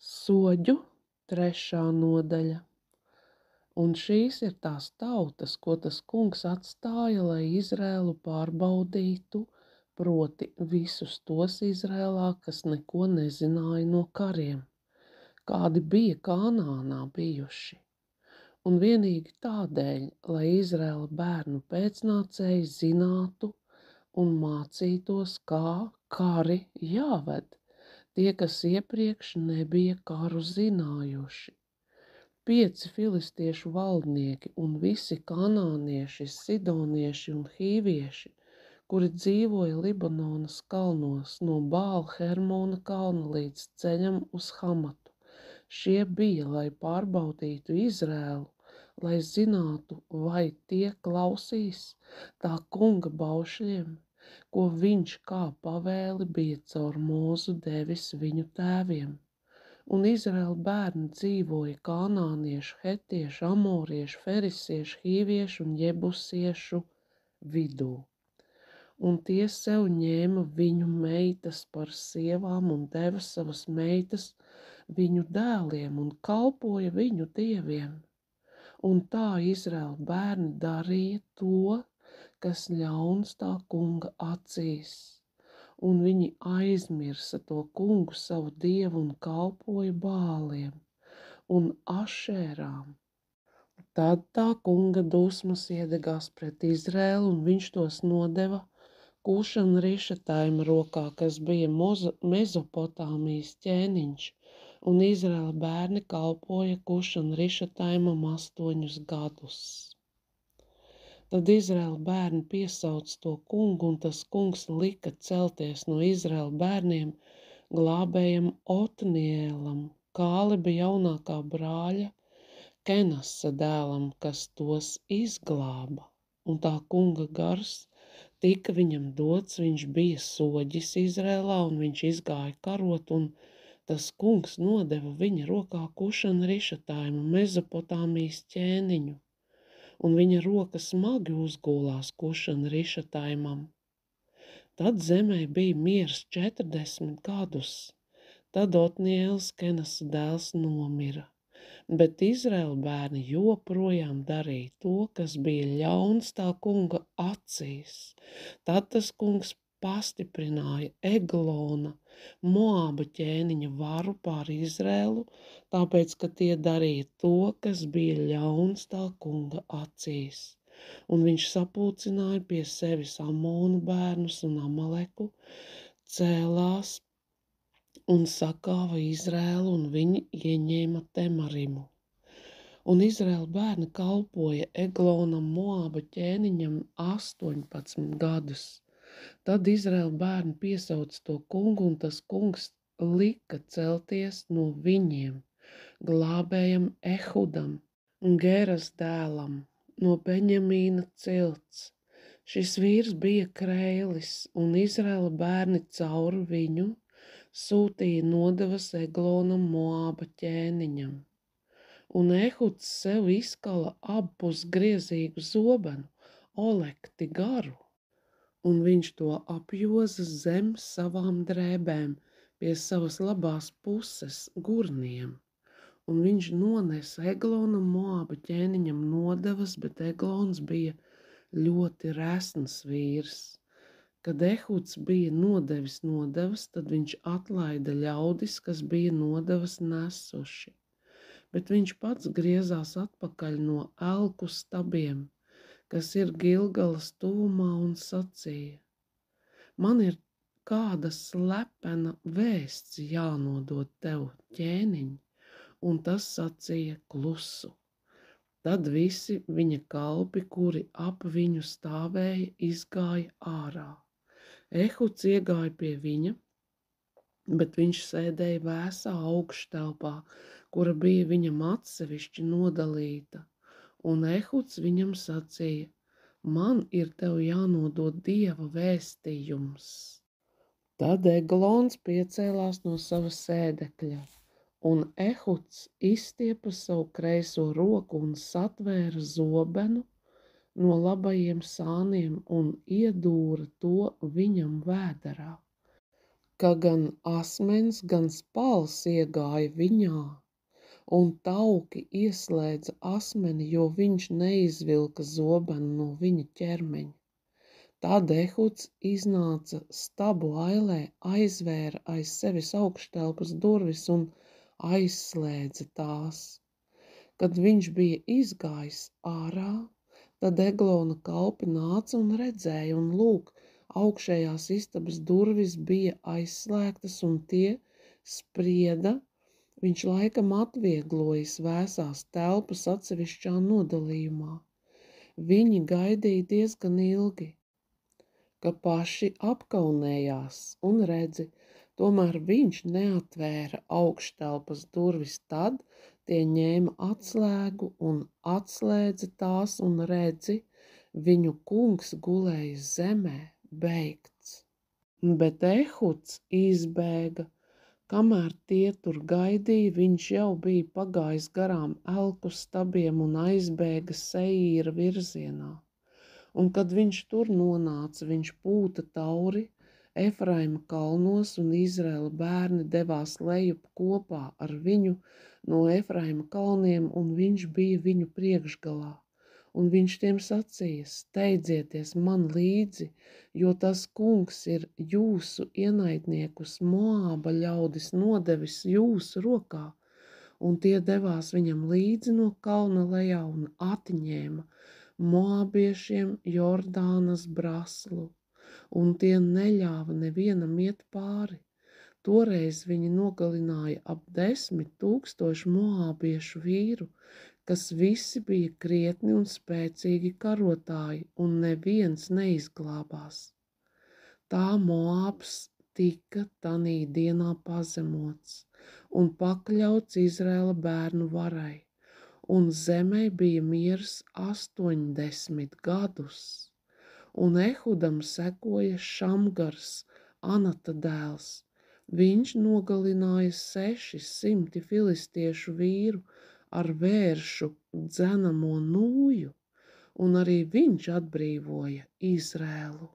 Soģu 3. nodaļa. Un šīs ir tās tautas, ko tas kungs atstāja, lai Izrēlu pārbaudītu, proti visus tos Izrēlā, kas neko nezināja no kariem, kādi bija Kanānā bijuši. Un vienīgi tādēļ, lai Izrēla bērnu pēcnācēji zinātu un mācītos, kā kari jāved, tie, kas iepriekš nebija karu zinājuši. 5 filistiešu valdnieki un visi kanānieši, sidonieši un hīvieši, kuri dzīvoja Libanonas kalnos no Bāl-Hermona kalna līdz ceļam uz Hamatu. Šie bija, lai pārbaudītu Izrēlu, lai zinātu, vai tie klausīs tā kunga baušļiem, ko viņš kā pavēli bija caur Mūzu devis viņu tēviem. Un Izraēla bērni dzīvoja kanāniešu, hetiešu, amoriešu, ferisiešu, hīviešu un jebusiešu vidū. Un tie sev ņēma viņu meitas par sievām un deva savas meitas viņu dēliem un kalpoja viņu dieviem. Un tā Izraēla bērni darīja to, kas ļauns tā kunga acīs. Un viņi aizmirsa to kungu savu dievu un kalpoja Bāliem un Ašērām. Tad tā kunga dusmas iedegās pret Izrēlu, un viņš tos nodeva Kušana Rišataima rokā, kas bija Mezopotāmijas ķēniņš, un Izrēla bērni kalpoja Kušana Rišataimam 8 gadus. Tad Izraēla bērni piesauca to kungu, un tas kungs lika celties no Izraēla bērniem glābējam Otnielam, Kāleba jaunākā brāļa, Kenasa dēlam, kas tos izglāba. Un tā kunga gars tika viņam dots, viņš bija soģis Izrēlā, un viņš izgāja karot, un tas kungs nodeva viņa rokā Kušana Rišataimu, Mezopotāmijas ķēniņu. Un viņa roka smagi uzgulās Kušana Rišataimam. Tad zemē bija miers 40 gadus. Tad Otniels, Kenasa dēls, nomira. Bet Izraēla bērni joprojām darīja to, kas bija ļauns tā kunga acīs. Tad tas kungs pastiprināja Eglona, Moāba ķēniņa varu pār Izrēlu, tāpēc, ka tie darīja to, kas bija ļauns tā kunga acīs. Un viņš sapulcināja pie sevis Amonu bērnus un Amaleku, cēlās un sakāva Izrēlu, un viņi ieņēma Temarimu. Un Izrēla bērni kalpoja Eglonam, Moāba ķēniņam 18 gadus. Tad Izrēla bērni piesauca to kungu, un tas kungs lika celties no viņiem glābējam Ehudam un Geras dēlam no Beņamīna cilts. Šis vīrs bija kreilis, un Izrēla bērni caur viņu sūtīja nodevas Eglonam, Moāba ķēniņam. Un Ehuds sev izkala apus griezīgu zobenu, olekti garu, un viņš to apjoza zem savām drēbēm pie savas labās puses gurniem. Un viņš nonesa Eglonam, Moāba ķēniņam nodevas, bet Eglons bija ļoti resns vīrs. Kad Ehuds bija nodevis nodevas, tad viņš atlaida ļaudis, kas bija nodevas nesuši. Bet viņš pats griezās atpakaļ no elku stabiem, kas ir Gilgalas tuvumā, un sacīja: man ir kāda slepena vēsts jānodod tev, ķēniņ, un tas sacīja klusu. Tad visi viņa kalpi, kuri ap viņu stāvēja, izgāja ārā. Ehuds iegāja pie viņa, bet viņš sēdēja vēsā augštelpā, kura bija viņam atsevišķi nodalīta. Un Ehuds viņam sacīja: man ir tev jānodod Dieva vēstījums. Tad Eglons piecēlās no sava sēdekļa, un Ehuds izstiepa savu kreiso roku un satvēra zobenu no labajiem sāniem un iedūra to viņam vēderā. ka gan asmens, gan spals iegāja viņā, un tauki ieslēdza asmeni, jo viņš neizvilka zobenu no viņa ķermeņa. Tad Ehuds iznāca stabu ailē, aizvēra aiz sevis augštelpas durvis un aizslēdza tās. Kad viņš bija izgājis ārā, tad Eglona kalpi nāca un redzēja, un lūk, augšējās istabas durvis bija aizslēgtas, un tie sprieda, viņš laikam atvieglojis vēsās telpas atsevišķā nodalījumā. Viņi gaidīja diezgan ilgi, ka paši apkaunējās, un redzi, tomēr viņš neatvēra augštelpas durvis, tad tie ņēma atslēgu un atslēdza tās, un redzi, viņu kungs gulēja zemē, beigts. Bet Ehuds izbēga, kamēr tie tur gaidīja, viņš jau bija pagājis garām elku stabiem un aizbēga Seīra virzienā. Un kad viņš tur nonāca, viņš pūta tauri Efraima kalnos, un Izraēla bērni devās lejup kopā ar viņu no Efraima kalniem, un viņš bija viņu priekšgalā. Un viņš tiem sacīja: steidzieties man līdzi, jo tas kungs ir jūsu ienaidniekus Moāba ļaudis nodevis jūsu rokā. Un tie devās viņam līdzi no kalna lejā un atņēma Moābiešiem Jordānas braslu, un tie neļāva nevienam iet pāri. Toreiz viņi nogalināja ap 10 000 moābiešu vīru, kas visi bija krietni un spēcīgi karotāji, un neviens neizglābās. Tā Moābs tika tanī dienā pazemots un pakļauts Izraēla bērnu varai, un zemē bija miers 80 gadus. Un Ehudam sekoja Šamgars, Anata dēls. Viņš nogalināja 600 filistiešu vīru ar vēršu dzenamo nūju, un arī viņš atbrīvoja Izrēlu.